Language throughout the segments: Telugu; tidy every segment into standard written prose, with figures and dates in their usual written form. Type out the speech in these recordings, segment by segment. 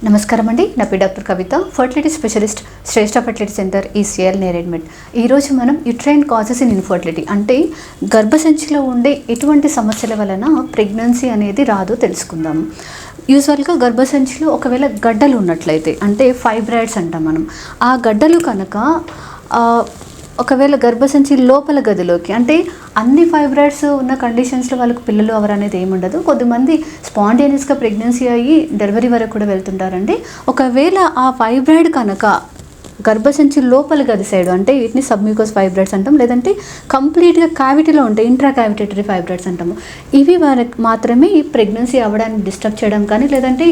నమస్కారం అండి. నా పేరు డాక్టర్ కవిత, ఫర్టిలిటీ స్పెషలిస్ట్, శ్రేష్ఠ ఫర్టిలిటీ సెంటర్ ఈసీఎల్ నేరేడ్మెంట్. ఈరోజు మనం యుట్రైన్ కాజెస్ ఇన్ ఇన్ఫర్టిలిటీ అంటే గర్భసంచిలో ఉండే ఎటువంటి సమస్యల వలన ప్రెగ్నెన్సీ అనేది రాదో తెలుసుకుందాం. యూజువల్గా గర్భసంచిలో ఒకవేళ గడ్డలు ఉన్నట్లయితే అంటే ఫైబ్రాయిడ్స్ అంటాం మనం. ఆ గడ్డలు కనుక ఒకవేళ గర్భసంచి లోపల గదిలోకి అంటే అన్ని ఫైబ్రాయిడ్స్ ఉన్న కండిషన్స్లో వాళ్ళకు పిల్లలు అవరు అనేది ఏముండదు. కొద్దిమంది స్పాంటేనియస్గా ప్రెగ్నెన్సీ అయ్యి డెలివరీ వరకు కూడా వెళ్తుంటారండి. ఒకవేళ ఆ ఫైబ్రాయిడ్ కనుక గర్భసంచి లోపల గది సైడ్ అంటే వీటిని సబ్మ్యూకస్ ఫైబ్రాయిడ్స్ అంటాం, లేదంటే కంప్లీట్గా క్యావిటీలో ఉంటాయి ఇంట్రా క్యావిటేటరీ ఫైబ్రాయిడ్స్ అంటాము. ఇవి వాళ్ళకి మాత్రమే ఈ ప్రెగ్నెన్సీ అవ్వడానికి డిస్టర్బ్ చేయడం కానీ లేదంటే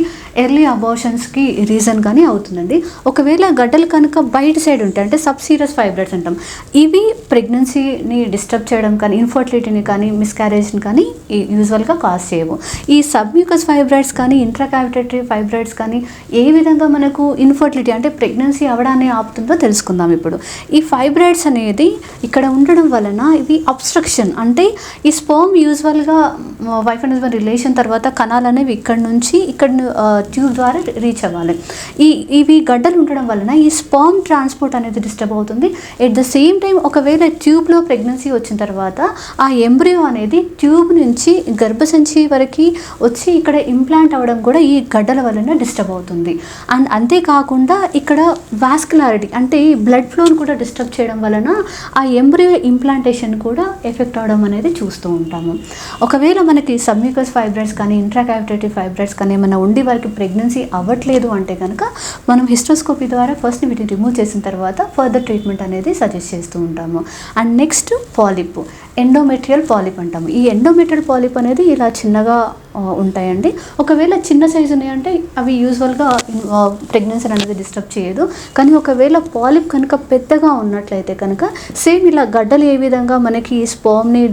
ఎర్లీ అబార్షన్స్కి రీజన్ కానీ అవుతుందండి. ఒకవేళ గడ్డలు కనుక బయట సైడ్ ఉంటాయి అంటే సబ్సీరస్ ఫైబ్రాయిడ్స్ అంటాం. ఇవి ప్రెగ్నెన్సీని డిస్టర్బ్ చేయడం కానీ ఇన్ఫర్టిలిటీని కానీ మిస్క్యారేజ్ని కానీ యూజువల్గా కాజ్ చేయవు. ఈ సబ్మ్యూకస్ ఫైబ్రాయిడ్స్ కానీ ఇంట్రా క్యావిటేటరీ ఫైబ్రాయిడ్స్ కానీ ఏ విధంగా మనకు ఇన్ఫర్టిలిటీ అంటే ప్రెగ్నెన్సీ అవ్వడాన్ని ఆపుతుందో తెలుసుకుందాం. ఇప్పుడు ఈ ఫైబ్రాయిడ్స్ అనేది ఇక్కడ ఉండడం వలన ఇవి అబ్స్ట్రక్షన్ అంటే ఈ స్పర్మ్ యూజువల్గా వైఫ్ అండ్ హస్బెండ్ రిలేషన్ తర్వాత కణాలు అనేవి ఇక్కడ నుంచి ఇక్కడ ట్యూబ్ ద్వారా రీచ్ అవ్వాలి. ఇవి గడ్డలు ఉండడం వలన ఈ స్పర్మ్ ట్రాన్స్పోర్ట్ అనేది డిస్టర్బ్ అవుతుంది. ఎట్ ద సేమ్ టైం ఒకవేళ ట్యూబ్లో ప్రెగ్నెన్సీ వచ్చిన తర్వాత ఆ ఎంబ్రియో అనేది ట్యూబ్ నుంచి గర్భసంచి వరకు వచ్చి ఇక్కడ ఇంప్లాంట్ అవ్వడం కూడా ఈ గడ్డల వలన డిస్టర్బ్ అవుతుంది. అండ్ అంతేకాకుండా ఇక్కడ వాస్కులారిటీ అంటే బ్లడ్ ఫ్లోని కూడా డిస్టర్బ్ చేయడం వలన ఆ ఎంబ్రియో ఇంప్లాంటేషన్ కూడా ఎఫెక్ట్ అవడం అనేది చూస్తూ ఉంటాము. ఒకవేళ మనకి సబ్మ్యూకస్ ఫైబ్రాయిడ్స్ కానీ ఇంట్రా క్యావిటేటరీ ఫైబ్రాయిడ్స్ కానీ ఏమైనా ఉండి వారికి ప్రెగ్నెన్సీ అవ్వట్లేదు అంటే కనుక మనం హిస్ట్రోస్కోపీ ద్వారా ఫస్ట్ వీటిని రిమూవ్ చేసిన తర్వాత ఫర్దర్ ట్రీట్మెంట్ అనేది సజెస్ట్ చేస్తూ ఉంటాము. And next polyp, endometrial polyp అంటాము. ఈ ఎండోమెట్రియల్ పాలిప్ అనేది ఇలా చిన్నగా ఉంటాయండి. ఒకవేళ చిన్న సైజు ఉన్నాయంటే అవి యూజువల్గా ప్రెగ్నెన్సీ అనేది డిస్టర్బ్ చేయదు. కానీ ఒకవేళ పాలిప్ కనుక పెద్దగా ఉన్నట్లయితే కనుక సేమ్ ఇలా గడ్డలు ఏ విధంగా మనకి స్పర్మ్ని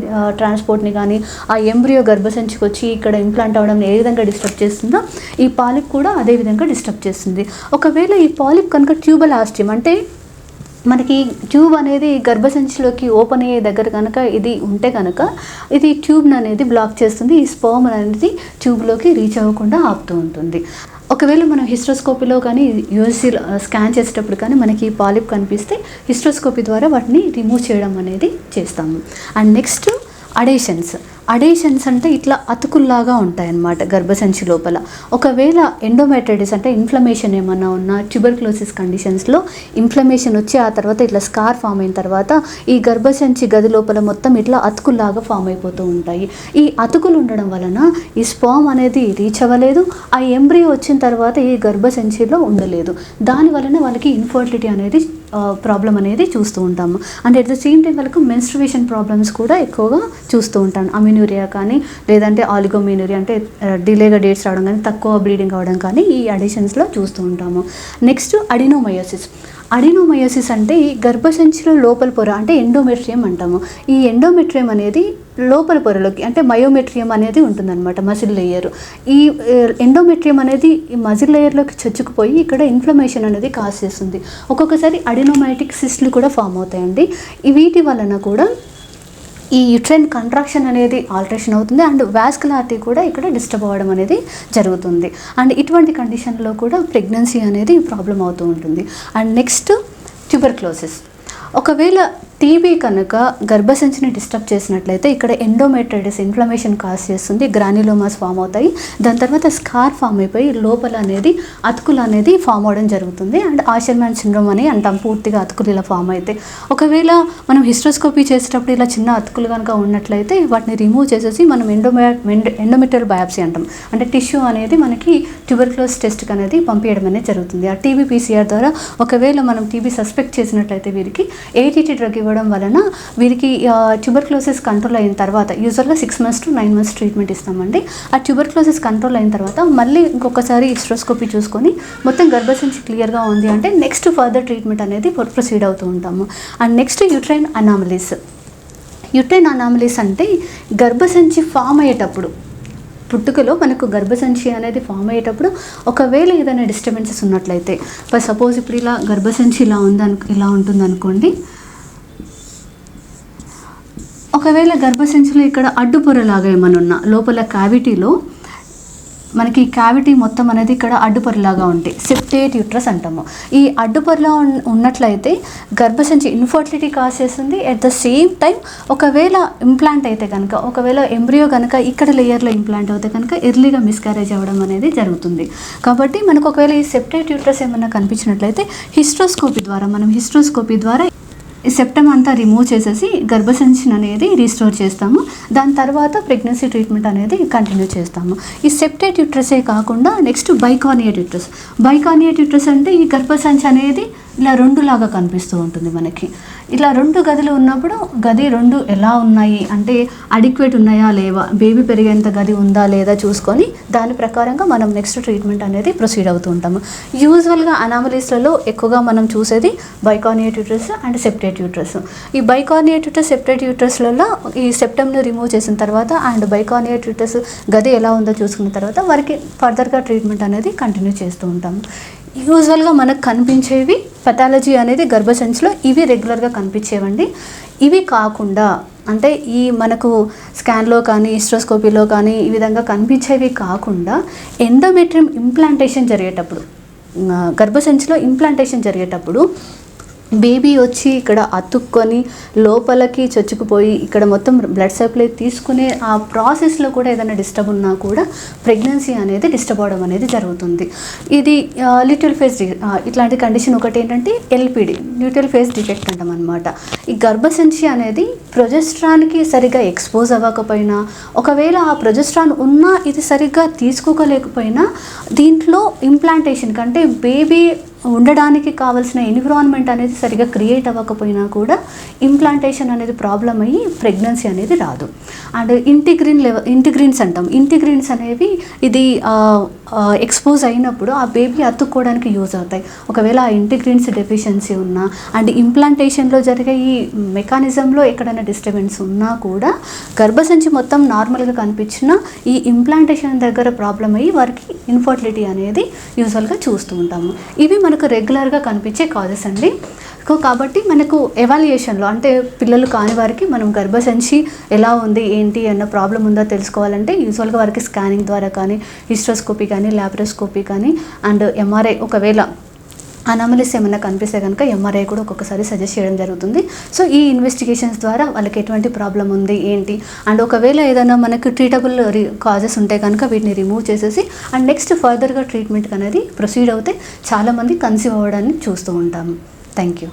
ట్రాన్స్పోర్ట్ని కానీ ఆ ఎంబ్రియో గర్భసంచికి వచ్చి ఇక్కడ ఇంప్లాంట్ అవ్వడం ఏ విధంగా డిస్టర్బ్ చేస్తుందో ఈ పాలిప్ కూడా అదే విధంగా డిస్టర్బ్ చేస్తుంది. ఒకవేళ ఈ పాలిప్ కనుక ట్యూబల్ ఆస్టియం అంటే మనకి ట్యూబ్ అనేది గర్భసంచిలోకి ఓపెన్ అయ్యే దగ్గర కనుక ఇది ఉంటే కనుక ఇది ట్యూబ్ని అనేది బ్లాక్ చేస్తుంది. ఈ స్పర్మ్ అనేది ట్యూబ్లోకి రీచ్ అవ్వకుండా ఆపుతూ ఉంటుంది. ఒకవేళ మనం హిస్ట్రోస్కోపీలో కానీ యూఎస్సీ స్కాన్ చేసేటప్పుడు కానీ మనకి పాలిప్ కనిపిస్తే హిస్ట్రోస్కోపీ ద్వారా వాటిని రిమూవ్ చేయడం అనేది చేస్తాము. అండ్ నెక్స్ట్ అడేషన్స్ అంటే ఇట్లా అతుకుల్లాగా ఉంటాయన్నమాట గర్భసంచి లోపల. ఒకవేళ ఎండోమెట్రైటిస్ అంటే ఇన్ఫ్లమేషన్ ఏమన్నా ఉన్నా ట్యూబర్క్లోసిస్ కండిషన్స్లో ఇన్ఫ్లమేషన్ వచ్చి ఆ తర్వాత ఇట్లా స్కార్ ఫామ్ అయిన తర్వాత ఈ గర్భసంచి గది లోపల మొత్తం ఇట్లా అతుకుల్లాగా ఫామ్ అయిపోతూ ఉంటాయి. ఈ అతుకులు ఉండడం వలన ఈ స్పర్మ్ అనేది రీచ్ అవ్వలేదు, ఆ ఎంబ్రియో వచ్చిన తర్వాత ఈ గర్భసంచిలో ఉండలేదు. దాని వలన వాళ్ళకి ఇన్ఫర్టిలిటీ అనేది ప్రాబ్లం అనేది చూస్తూ ఉంటాము. And at the same time వాళ్ళకు మెన్స్ట్రుయేషన్ ప్రాబ్లమ్స్ కూడా ఎక్కువగా చూస్తూ ఉంటాను. అమినూరియా కానీ లేదంటే ఆలిగోమినూరియా అంటే డిలేగా డేట్స్ రావడం కానీ తక్కువ బ్లీడింగ్ అవ్వడం కానీ ఈ అడిషన్స్లో చూస్తూ ఉంటాము. నెక్స్ట్ అడినోమయోసిస్ అంటే ఈ గర్భసంచిలో లోపల పొర అంటే ఎండోమెట్రియం అంటాము. ఈ ఎండోమెట్రియం అనేది లోపల పొరలోకి అంటే మయోమెట్రియం అనేది ఉంటుందన్నమాట, మజిల్ లేయర్. ఈ ఎండోమెట్రియం అనేది ఈ మజిల్ లేయర్లోకి చొచ్చుకుపోయి ఇక్కడ ఇన్ఫ్లమేషన్ అనేది కాజ్ చేస్తుంది. ఒక్కొక్కసారి అడినోమైటిక్ సిస్ట్లు కూడా ఫామ్ అవుతాయండి. వీటి వలన కూడా ఈ యుట్రైన్ కంట్రాక్షన్ అనేది ఆల్టరేషన్ అవుతుంది అండ్ వాస్కులారిటీ కూడా ఇక్కడ డిస్టర్బ్ అవ్వడం అనేది జరుగుతుంది. అండ్ ఇటువంటి కండిషన్లో కూడా ప్రెగ్నెన్సీ అనేది ప్రాబ్లం అవుతూ ఉంటుంది. And next tuberculosis. ఒకవేళ టీబీ కనుక గర్భసంచిని డిస్టర్బ్ చేసినట్లయితే ఇక్కడ ఎండోమెట్రైటిస్ ఇన్ఫ్లమేషన్ కాజ్ చేస్తుంది, గ్రాన్యులోమాస్ ఫామ్ అవుతాయి. దాని తర్వాత స్కార్ ఫామ్ అయిపోయి లోపల అనేది అతుకులు అనేది ఫామ్ అవడం జరుగుతుంది. అండ్ ఆషర్మాన్ సిండ్రోమ్ అని అంటాం, పూర్తిగా అతుకులు ఇలా ఫామ్ అయితే. ఒకవేళ మనం హిస్ట్రోస్కోపీ చేసేటప్పుడు ఇలా చిన్న అతుకులు కనుక ఉన్నట్లయితే వాటిని రిమూవ్ చేసేసి మనం ఎండోమెట్రియల్ బయాప్సీ అంటాం, అంటే టిష్యూ అనేది మనకి ట్యూబర్క్లోసిస్ టెస్ట్కి అనేది పంపించడం అనేది జరుగుతుంది. ఆ టీబీ పీసీఆర్ ద్వారా ఒకవేళ మనం టీబీ సస్పెక్ట్ చేసినట్లయితే వీరికి ఏటీటీ డ్రగ్ ఇవ్వడం వలన వీరికి ట్యూబర్క్లోసిస్ కంట్రోల్ అయిన తర్వాత యూజువల్గా 6 months to 9 months ట్రీట్మెంట్ ఇస్తామండి. ఆ ట్యూబర్క్లోసిస్ కంట్రోల్ అయిన తర్వాత మళ్ళీ ఇంకొకసారి హిస్ట్రోస్కోపీ చూసుకొని మొత్తం గర్భసంచి క్లియర్గా ఉంది అంటే నెక్స్ట్ ఫర్దర్ ట్రీట్మెంట్ అనేది ప్రొసీడ్ అవుతూ ఉంటాము. అండ్ నెక్స్ట్ యుట్రైన్ అనామలీస్ అంటే గర్భసంచి ఫామ్ అయ్యేటప్పుడు పుట్టుకలో మనకు గర్భసంచి అనేది ఫామ్ అయ్యేటప్పుడు ఒకవేళ ఏదైనా డిస్టర్బెన్సెస్ ఉన్నట్లయితే సపోజ్ ఇప్పుడు ఇలా గర్భసంచి ఇలా ఉంటుందనుకోండి. ఒకవేళ గర్భసంచిలో ఇక్కడ అడ్డుపొరలాగా ఏమైనా ఉన్నా లోపల క్యావిటీలో మనకి క్యావిటీ మొత్తం అనేది ఇక్కడ అడ్డుపొరలాగా ఉంటాయి, సెప్టేట్ యూట్రస్ అంటాము. ఈ అడ్డుపొరలా ఉన్నట్లయితే గర్భసంచి ఇన్ఫర్టిలిటీ కాజ్ చేస్తుంది. అట్ ద సేమ్ టైం ఒకవేళ ఇంప్లాంట్ అయితే కనుక, ఒకవేళ ఎంబ్రియో కనుక ఇక్కడ లేయర్లో ఇంప్లాంట్ అయితే కనుక ఎర్లీగా మిస్క్యారేజ్ అవ్వడం అనేది జరుగుతుంది. కాబట్టి మనకు ఒకవేళ ఈ సెప్టేట్ యూట్రస్ ఏమన్నా కనిపించినట్లయితే హిస్ట్రోస్కోపీ ద్వారా ఈ సెప్టమ్ అంతా రిమూవ్ చేసేసి గర్భసంచిని అనేది రీస్టోర్ చేస్తాము. దాని తర్వాత ప్రెగ్నెన్సీ ట్రీట్మెంట్ అనేది కంటిన్యూ చేస్తాము. ఈ సెప్టేట్ యూట్రసే కాకుండా నెక్స్ట్ బైకార్నియేట్ యూట్రస్ అంటే ఈ గర్భసంచి అనేది ఇలా రెండు లాగా కనిపిస్తూ ఉంటుంది మనకి. ఇలా రెండు గదులు ఉన్నప్పుడు గది రెండు ఎలా ఉన్నాయి అంటే అడిక్వేట్ ఉన్నాయా లేవా, బేబీ పెరిగేంత గది ఉందా లేదా చూసుకొని దాని ప్రకారంగా మనం నెక్స్ట్ ట్రీట్మెంట్ అనేది ప్రొసీడ్ అవుతూ ఉంటాము. యూజువల్గా అనామలీస్లలో ఎక్కువగా మనం చూసేది బైకార్నియేట్ యూట్రస్ అండ్ సెప్టేట్ యూట్రస్. ఈ బైకార్నియేట్ యూట్రస్, సెప్టేట్ యూట్రస్లలో ఈ సెప్టమ్ను రిమూవ్ చేసిన తర్వాత అండ్ బైకార్నియేట్ యూట్రస్ గది ఎలా ఉందో చూసుకున్న తర్వాత వారికి ఫర్దర్గా ట్రీట్మెంట్ అనేది కంటిన్యూ చేస్తూ ఉంటాము. యూజువల్గా మనకు కనిపించేవి పెథాలజీ అనేది గర్భసంచిలో ఇవి రెగ్యులర్గా కనిపించేవండి. ఇవి కాకుండా అంటే ఈ మనకు స్కాన్లో కానీ హిస్ట్రోస్కోపీలో కానీ ఈ విధంగా కనిపించేవి కాకుండా ఎండోమెట్రియం ఇంప్లాంటేషన్ జరిగేటప్పుడు, గర్భసంచిలో ఇంప్లాంటేషన్ జరిగేటప్పుడు బేబీ వచ్చి ఇక్కడ అతుక్కొని లోపలికి చొచ్చుకుపోయి ఇక్కడ మొత్తం బ్లడ్ సప్లై తీసుకునే ఆ ప్రాసెస్లో కూడా ఏదైనా డిస్టర్బ్ ఉన్నా కూడా ప్రెగ్నెన్సీ అనేది డిస్టర్బ్ అవడం అనేది జరుగుతుంది. ఇది లిటిల్ ఫేస్ ఇట్లాంటి కండిషన్ ఒకటి ఏంటంటే ఎల్పిడి, లిటిల్ ఫేస్ డిఫెక్ట్ అంటాం అనమాట. ఈ గర్భసంచి అనేది ప్రొజెస్ట్రాన్కి సరిగ్గా ఎక్స్పోజ్ అవ్వకపోయినా, ఒకవేళ ఆ ప్రొజెస్ట్రాన్ ఉన్నా ఇది సరిగ్గా తీసుకోలేకపోయినా దీంట్లో ఇంప్లాంటేషన్ కంటే బేబీ ఉండడానికి కావాల్సిన ఎన్విరాన్మెంట్ అనేది సరిగా క్రియేట్ అవ్వకపోయినా కూడా ఇంప్లాంటేషన్ అనేది ప్రాబ్లం అయ్యి ప్రెగ్నెన్సీ అనేది రాదు. అండ్ ఇంటిగ్రిన్స్ అంటాం. ఇంటిగ్రిన్స్ అనేవి ఇది ఎక్స్పోజ్ అయినప్పుడు ఆ బేబీ అతుక్కోవడానికి యూజ్ అవుతాయి. ఒకవేళ ఆ ఇంటిగ్రిన్స్ డెఫిషియన్సీ ఉన్నా అండ్ ఇంప్లాంటేషన్లో జరిగే ఈ మెకానిజంలో ఎక్కడైనా డిస్టర్బెన్స్ ఉన్నా కూడా గర్భసంచి మొత్తం నార్మల్గా కనిపించిన ఈ ఇంప్లాంటేషన్ దగ్గర ప్రాబ్లం అయ్యి వారికి ఇన్ఫర్టిలిటీ అనేది యూజువల్గా చూస్తూ ఉంటాము. ఇవి మనకు రెగ్యులర్గా కనిపించే కాజెస్ అండి. కాబట్టి మనకు ఎవాల్యుయేషన్లో అంటే పిల్లలు కాని వారికి మనం గర్భసంచి ఎలా ఉంది ఏంటి అన్న ప్రాబ్లం ఉందో తెలుసుకోవాలంటే యూజువల్గా వారికి స్కానింగ్ ద్వారా కానీ హిస్ట్రోస్కోపీ కానీ ల్యాప్రోస్కోపీ కానీ అండ్ ఎంఆర్ఐ, ఒకవేళ అనామలీస్ ఏమైనా కనిపిస్తే కనుక ఎంఆర్ఐ కూడా ఒక్కొక్కసారి సజెస్ట్ చేయడం జరుగుతుంది. సో ఈ ఇన్వెస్టిగేషన్స్ ద్వారా వాళ్ళకి ఎటువంటి ప్రాబ్లం ఉంది ఏంటి అండ్ ఒకవేళ ఏదైనా మనకు ట్రీటబుల్ కాజెస్ ఉంటే కనుక వీటిని రిమూవ్ చేసేసి అండ్ నెక్స్ట్ ఫర్దర్గా ట్రీట్మెంట్ అనేది ప్రొసీడ్ అవుతే చాలామంది కన్సీవ్ అవ్వడాన్ని చూస్తూ ఉంటాము. Thank you.